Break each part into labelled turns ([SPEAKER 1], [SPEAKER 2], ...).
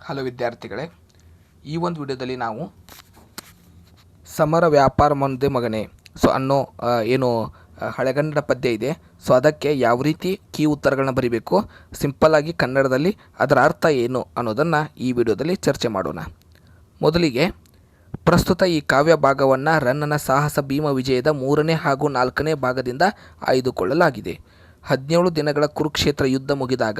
[SPEAKER 1] Hello ವಿದ್ಯಾರ್ಥಿಗಳೇ, ಈ ಒಂದು ವಿಡಿಯೋದಲ್ಲಿ ನಾವು ಸಮರ ವ್ಯಾಪಾರ ಮುಂದೆ ಮಗನೇ ಅನ್ನೋ ಹಳೆಗನ್ನಡ ಪದ್ಯ ಇದೆ. ಅದಕ್ಕೆ ಯಾವ ರೀತಿ ಕೀ ಉತ್ತರಗಳನ್ನ ಬರೀಬೇಕು, ಸಿಂಪಲ್ಲಾಗಿ ಕನ್ನಡದಲ್ಲಿ ಅದರ ಅರ್ಥ ಏನು ಅನ್ನೋದನ್ನು ಈ ವಿಡಿಯೋದಲ್ಲಿ ಚರ್ಚೆ ಮಾಡೋಣ. ಮೊದಲಿಗೆ ಪ್ರಸ್ತುತ ಈ ಕಾವ್ಯ ಭಾಗವನ್ನು ರನ್ನನ ಸಾಹಸ ಭೀಮ ವಿಜಯದ 3ನೇ ಹಾಗೂ 4ನೇ ಭಾಗದಿಂದ ಆಯ್ದುಕೊಳ್ಳಲಾಗಿದೆ. 17 ದಿನಗಳ ಕುರುಕ್ಷೇತ್ರ ಯುದ್ಧ ಮುಗಿದಾಗ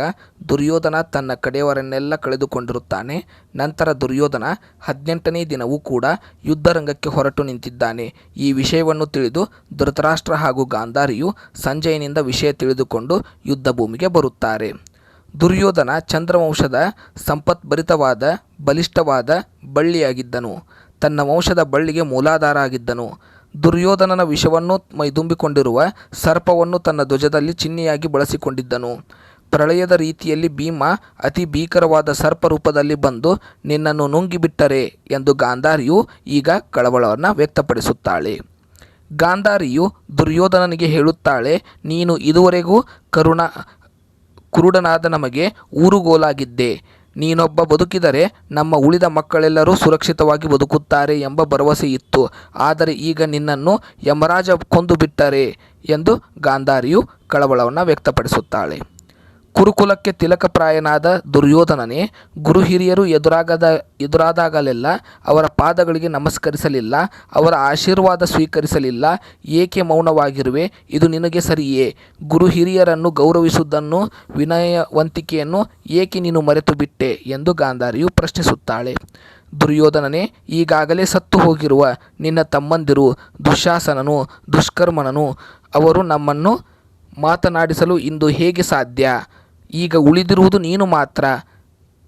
[SPEAKER 1] ದುರ್ಯೋಧನ ತನ್ನ ಕಡೆಯವರನ್ನೆಲ್ಲ ಕಳೆದುಕೊಂಡಿರುತ್ತಾನೆ. ನಂತರ ದುರ್ಯೋಧನ 18ನೇ ದಿನವೂ ಕೂಡ ಯುದ್ಧರಂಗಕ್ಕೆ ಹೊರಟು ನಿಂತಿದ್ದಾನೆ. ಈ ವಿಷಯವನ್ನು ತಿಳಿದು ಧೃತರಾಷ್ಟ್ರ ಹಾಗೂ ಗಾಂಧಾರಿಯು ಸಂಜಯನಿಂದ ವಿಷಯ ತಿಳಿದುಕೊಂಡು ಯುದ್ಧ ಭೂಮಿಗೆ ಬರುತ್ತಾರೆ. ದುರ್ಯೋಧನ ಚಂದ್ರವಂಶದ ಸಂಪತ್ಭರಿತವಾದ ಬಲಿಷ್ಠವಾದ ಬಳ್ಳಿಯಾಗಿದ್ದನು. ತನ್ನ ವಂಶದ ಬಳ್ಳಿಗೆ ಮೂಲಾಧಾರ ಆಗಿದ್ದನು. ದುರ್ಯೋಧನನ ವಿಷವನ್ನು ಮೈದುಂಬಿಕೊಂಡಿರುವ ಸರ್ಪವನ್ನು ತನ್ನ ಧ್ವಜದಲ್ಲಿ ಚಿಹ್ನೆಯಾಗಿ ಬಳಸಿಕೊಂಡಿದ್ದನು. ಪ್ರಳಯದ ರೀತಿಯಲ್ಲಿ ಭೀಮ ಅತಿ ಭೀಕರವಾದ ಸರ್ಪರೂಪದಲ್ಲಿ ಬಂದು ನಿನ್ನನ್ನು ನುಂಗಿಬಿಟ್ಟರೆ ಎಂದು ಗಾಂಧಾರಿಯು ಈಗ ಕಳವಳವನ್ನು ವ್ಯಕ್ತಪಡಿಸುತ್ತಾಳೆ. ಗಾಂಧಾರಿಯು ದುರ್ಯೋಧನನಿಗೆ ಹೇಳುತ್ತಾಳೆ, ನೀನು ಇದುವರೆಗೂ ಕುರುಡನಾದ ನಮಗೆ ಊರುಗೋಲಾಗಿದ್ದೆ. ನೀನೊಬ್ಬ ಬದುಕಿದರೆ ನಮ್ಮ ಉಳಿದ ಮಕ್ಕಳೆಲ್ಲರೂ ಸುರಕ್ಷಿತವಾಗಿ ಬದುಕುತ್ತಾರೆ ಎಂಬ ಭರವಸೆ ಇತ್ತು. ಆದರೆ ಈಗ ನಿನ್ನನ್ನು ಯಮರಾಜ ಕೊಂದು ಬಿಟ್ಟರೆ ಎಂದು ಗಾಂಧಾರಿಯು ಕಳವಳವನ್ನು ವ್ಯಕ್ತಪಡಿಸುತ್ತಾಳೆ. ಕುರುಕುಲಕ್ಕೆ ತಿಲಕಪ್ರಾಯನಾದ ದುರ್ಯೋಧನನೇ ಗುರು ಹಿರಿಯರು ಎದುರಾದಾಗಲೆಲ್ಲ ಅವರ ಪಾದಗಳಿಗೆ ನಮಸ್ಕರಿಸಲಿಲ್ಲ, ಅವರ ಆಶೀರ್ವಾದ ಸ್ವೀಕರಿಸಲಿಲ್ಲ. ಏಕೆ ಮೌನವಾಗಿರುವೆ? ಇದು ನಿನಗೆ ಸರಿಯೇ? ಗುರು ಹಿರಿಯರನ್ನು ಗೌರವಿಸುವುದನ್ನು, ವಿನಯವಂತಿಕೆಯನ್ನು ಏಕೆ ನೀನು ಮರೆತು ಬಿಟ್ಟೆ ಎಂದು ಗಾಂಧಾರಿಯು ಪ್ರಶ್ನಿಸುತ್ತಾಳೆ. ದುರ್ಯೋಧನನೇ, ಈಗಾಗಲೇ ಸತ್ತು ಹೋಗಿರುವ ನಿನ್ನ ತಮ್ಮಂದಿರು ದುಶ್ಯಾಸನನು, ದುಷ್ಕರ್ಮನನು, ಅವರು ನಮ್ಮನ್ನು ಮಾತನಾಡಿಸಲು ಇಂದು ಹೇಗೆ ಸಾಧ್ಯ? ಈಗ ಉಳಿದಿರುವುದು ನೀನು ಮಾತ್ರ.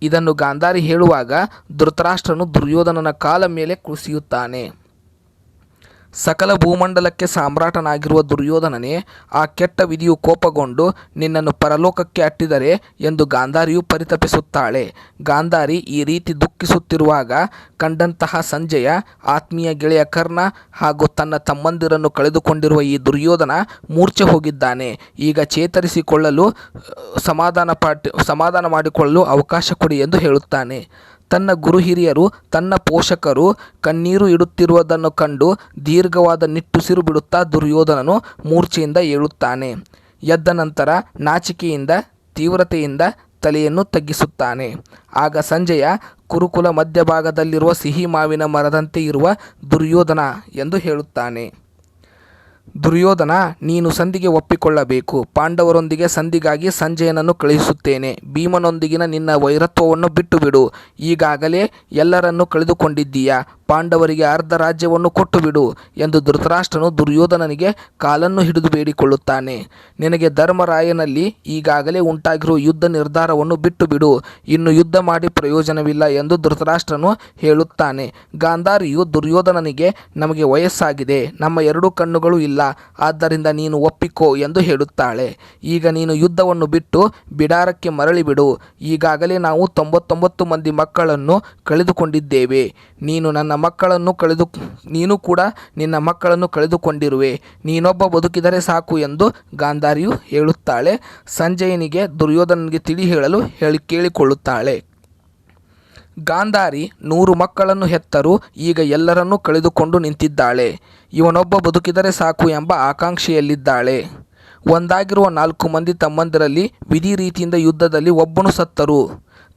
[SPEAKER 1] ಇದನ್ನು ಗಾಂಧಾರಿ ಹೇಳುವಾಗ ಧೃತರಾಷ್ಟ್ರನು ದುರ್ಯೋಧನನ ಕಾಲ ಮೇಲೆ ಕುಸಿಯುತ್ತಾನೆ. ಸಕಲ ಭೂಮಂಡಲಕ್ಕೆ ಸಾಮ್ರಾಟನಾಗಿರುವ ದುರ್ಯೋಧನನೇ, ಆ ಕೆಟ್ಟ ವಿಧಿಯು ಕೋಪಗೊಂಡು ನಿನ್ನನ್ನು ಪರಲೋಕಕ್ಕೆ ಅಟ್ಟಿದರೆ ಎಂದು ಗಾಂಧಾರಿಯು ಪರಿತಪಿಸುತ್ತಾಳೆ. ಗಾಂಧಾರಿ ಈ ರೀತಿ ದುಃಖಿಸುತ್ತಿರುವಾಗ ಕಂಡಂತಹ ಸಂಜಯ ಆತ್ಮೀಯ ಗೆಳೆಯ ಕರ್ಣ ಹಾಗೂ ತನ್ನ ತಮ್ಮಂದಿರನ್ನು ಕಳೆದುಕೊಂಡಿರುವ ಈ ದುರ್ಯೋಧನ ಮೂರ್ಛೆ ಹೋಗಿದ್ದಾನೆ. ಈಗ ಚೇತರಿಸಿಕೊಳ್ಳಲು ಸಮಾಧಾನ ಮಾಡಿಕೊಳ್ಳಲು ಅವಕಾಶ ಕೊಡಿ ಎಂದು ಹೇಳುತ್ತಾನೆ. ತನ್ನ ಗುರು ಹಿರಿಯರು ತನ್ನ ಪೋಷಕರು ಕಣ್ಣೀರು ಇಡುತ್ತಿರುವುದನ್ನು ಕಂಡು ದೀರ್ಘವಾದ ನಿಟ್ಟುಸಿರು ಬಿಡುತ್ತಾ ದುರ್ಯೋಧನನು ಮೂರ್ಛೆಯಿಂದ ಏಳುತ್ತಾನೆ. ಎದ್ದ ನಂತರ ನಾಚಿಕೆಯಿಂದ ತೀವ್ರತೆಯಿಂದ ತಲೆಯನ್ನು ತಗ್ಗಿಸುತ್ತಾನೆ. ಆಗ ಸಂಜಯ, ಕುರುಕುಲ ಮಧ್ಯಭಾಗದಲ್ಲಿರುವ ಸಿಹಿ ಮಾವಿನ ಮರದಂತೆ ಇರುವ ದುರ್ಯೋಧನ ಎಂದು ಹೇಳುತ್ತಾನೆ. ದುರ್ಯೋಧನ, ನೀನು ಸಂಧಿಗೆ ಒಪ್ಪಿಕೊಳ್ಳಬೇಕು. ಪಾಂಡವರೊಂದಿಗೆ ಸಂಧಿಗಾಗಿ ಸಂಜಯನನ್ನು ಕಳುಹಿಸುತ್ತೇನೆ. ಭೀಮನೊಂದಿಗಿನ ನಿನ್ನ ವೈರತ್ವವನ್ನು ಬಿಟ್ಟು ಬಿಡು. ಈಗಾಗಲೇ ಎಲ್ಲರನ್ನೂ ಕಳೆದುಕೊಂಡಿದ್ದೀಯಾ. ಪಾಂಡವರಿಗೆ ಅರ್ಧ ರಾಜ್ಯವನ್ನು ಕೊಟ್ಟು ಬಿಡು ಎಂದು ಧೃತರಾಷ್ಟ್ರನು ದುರ್ಯೋಧನನಿಗೆ ಕಾಲನ್ನು ಹಿಡಿದು ಬೇಡಿಕೊಳ್ಳುತ್ತಾನೆ. ನಿನಗೆ ಧರ್ಮರಾಯನಲ್ಲಿ ಈಗಾಗಲೇ ಉಂಟಾಗಿರುವ ಯುದ್ಧ ನಿರ್ಧಾರವನ್ನು ಬಿಟ್ಟು ಬಿಡು. ಇನ್ನು ಯುದ್ಧ ಮಾಡಿ ಪ್ರಯೋಜನವಿಲ್ಲ ಎಂದು ಧೃತರಾಷ್ಟ್ರನು ಹೇಳುತ್ತಾನೆ. ಗಾಂಧಾರಿಯು ದುರ್ಯೋಧನನಿಗೆ, ನಮಗೆ ವಯಸ್ಸಾಗಿದೆ, ನಮ್ಮ 2 ಕಣ್ಣುಗಳು ಇಲ್ಲ, ಆದ್ದರಿಂದ ನೀನು ಒಪ್ಪಿಕೋ ಎಂದು ಹೇಳುತ್ತಾಳೆ. ಈಗ ನೀನು ಯುದ್ಧವನ್ನು ಬಿಟ್ಟು ಬಿಡಾರಕ್ಕೆ ಮರಳಿಬಿಡು. ಈಗಾಗಲೇ ನಾವು 99 ಮಂದಿ ಮಕ್ಕಳನ್ನು ಕಳೆದುಕೊಂಡಿದ್ದೇವೆ. ನೀನು ಕೂಡ ನಿನ್ನ ಮಕ್ಕಳನ್ನು ಕಳೆದುಕೊಂಡಿರುವೆ. ನೀನೊಬ್ಬ ಬದುಕಿದರೆ ಸಾಕು ಎಂದು ಗಾಂಧಾರಿಯು ಹೇಳುತ್ತಾಳೆ. ಸಂಜಯನಿಗೆ ದುರ್ಯೋಧನನಿಗೆ ತಿಳಿ ಹೇಳಲು ಕೇಳಿಕೊಳ್ಳುತ್ತಾಳೆ. ಗಾಂಧಾರಿ 100 ಮಕ್ಕಳನ್ನು ಹೆತ್ತರೂ ಈಗ ಎಲ್ಲರನ್ನೂ ಕಳೆದುಕೊಂಡು ನಿಂತಿದ್ದಾಳೆ. ಇವನೊಬ್ಬ ಬದುಕಿದರೆ ಸಾಕು ಎಂಬ ಆಕಾಂಕ್ಷೆಯಲ್ಲಿದ್ದಾಳೆ. ಒಂದಾಗಿರುವ 4 ಮಂದಿ ತಮ್ಮಂದಿರಲ್ಲಿ ವಿಧಿ ರೀತಿಯಿಂದ ಯುದ್ಧದಲ್ಲಿ ಒಬ್ಬನು ಸತ್ತರೂ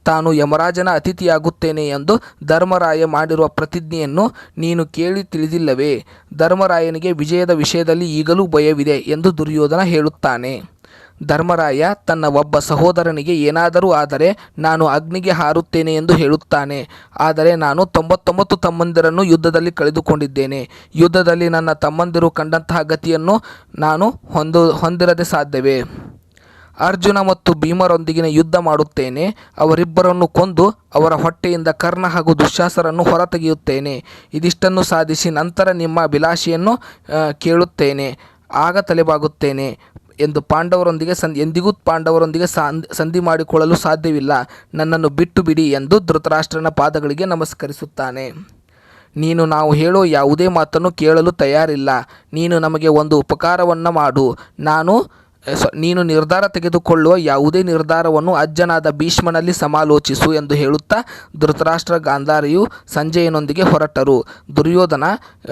[SPEAKER 1] ತಾನು ಯಮರಾಜನ ಅತಿಥಿಯಾಗುತ್ತೇನೆ ಎಂದು ಧರ್ಮರಾಯ ಮಾಡಿರುವ ಪ್ರತಿಜ್ಞೆಯನ್ನು ನೀನು ಕೇಳಿ ತಿಳಿದಿಲ್ಲವೇ? ಧರ್ಮರಾಯನಿಗೆ ವಿಜಯದ ವಿಷಯದಲ್ಲಿ ಈಗಲೂ ಭಯವಿದೆ ಎಂದು ದುರ್ಯೋಧನ ಹೇಳುತ್ತಾನೆ. ಧರ್ಮರಾಯ ತನ್ನ ಒಬ್ಬ ಸಹೋದರನಿಗೆ ಏನಾದರೂ ಆದರೆ ನಾನು ಅಗ್ನಿಗೆ ಹಾರುತ್ತೇನೆ ಎಂದು ಹೇಳುತ್ತಾನೆ. ಆದರೆ ನಾನು 99 ತಮ್ಮಂದಿರನ್ನು ಯುದ್ಧದಲ್ಲಿ ಕಳೆದುಕೊಂಡಿದ್ದೇನೆ. ಯುದ್ಧದಲ್ಲಿ ನನ್ನ ತಮ್ಮಂದಿರು ಕಂಡಂತಹ ಗತಿಯನ್ನು ನಾನು ಹೊಂದಿರದೆ ಸಾಧ್ಯವೇ? ಅರ್ಜುನ ಮತ್ತು ಭೀಮರೊಂದಿಗಿನ ಯುದ್ಧ ಮಾಡುತ್ತೇನೆ. ಅವರಿಬ್ಬರನ್ನು ಕೊಂದು ಅವರ ಹೊಟ್ಟೆಯಿಂದ ಕರ್ಣ ಹಾಗೂ ದುಶ್ಯಾಸರನ್ನು ಹೊರತೆಗೆಯುತ್ತೇನೆ. ಇದಿಷ್ಟನ್ನು ಸಾಧಿಸಿ ನಂತರ ನಿಮ್ಮ ಅಭಿಲಾಷೆಯನ್ನು ಕೇಳುತ್ತೇನೆ. ಆಗ ತಲೆಬಾಗುತ್ತೇನೆ ಎಂದು ಎಂದಿಗೂ ಪಾಂಡವರೊಂದಿಗೆ ಸಂಧಿ ಮಾಡಿಕೊಳ್ಳಲು ಸಾಧ್ಯವಿಲ್ಲ. ನನ್ನನ್ನು ಬಿಟ್ಟು ಬಿಡಿ ಎಂದು ಧೃತರಾಷ್ಟ್ರನ ಪಾದಗಳಿಗೆ ನಮಸ್ಕರಿಸುತ್ತಾನೆ. ನಾವು ಹೇಳೋ ಯಾವುದೇ ಮಾತನ್ನು ಕೇಳಲು ತಯಾರಿಲ್ಲ. ನೀನು ನಮಗೆ ಒಂದು ಉಪಕಾರವನ್ನು ಮಾಡು. ನಾನು ನೀನು ನಿರ್ಧಾರ ತೆಗೆದುಕೊಳ್ಳುವ ಯಾವುದೇ ನಿರ್ಧಾರವನ್ನು ಅಜ್ಜನಾದ ಭೀಷ್ಮನಲ್ಲಿ ಸಮಾಲೋಚಿಸು ಎಂದು ಹೇಳುತ್ತಾ ಧೃತರಾಷ್ಟ್ರ ಗಾಂಧಾರಿಯು ಸಂಜಯನೊಂದಿಗೆ ಹೊರಟರು. ದುರ್ಯೋಧನ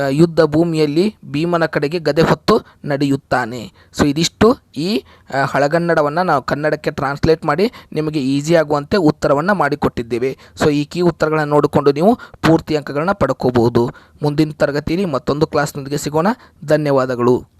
[SPEAKER 1] ಯುದ್ಧ ಭೂಮಿಯಲ್ಲಿ ಭೀಮನ ಕಡೆಗೆ ಗದೆ ಹೊತ್ತು ನಡೆಯುತ್ತಾನೆ. ಸೊ ಇದಿಷ್ಟು ಈ ಹಳಗನ್ನಡವನ್ನು ನಾವು ಕನ್ನಡಕ್ಕೆ ಟ್ರಾನ್ಸ್ಲೇಟ್ ಮಾಡಿ ನಿಮಗೆ ಈಸಿ ಆಗುವಂತೆ ಉತ್ತರವನ್ನು ಮಾಡಿಕೊಟ್ಟಿದ್ದೇವೆ. ಸೊ ಈ ಕೀ ಉತ್ತರಗಳನ್ನು ನೋಡಿಕೊಂಡು ನೀವು ಪೂರ್ತಿ ಅಂಕಗಳನ್ನ ಪಡ್ಕೋಬಹುದು. ಮುಂದಿನ ತರಗತಿಯಲ್ಲಿ ಮತ್ತೊಂದು ಕ್ಲಾಸ್ನೊಂದಿಗೆ ಸಿಗೋಣ. ಧನ್ಯವಾದಗಳು.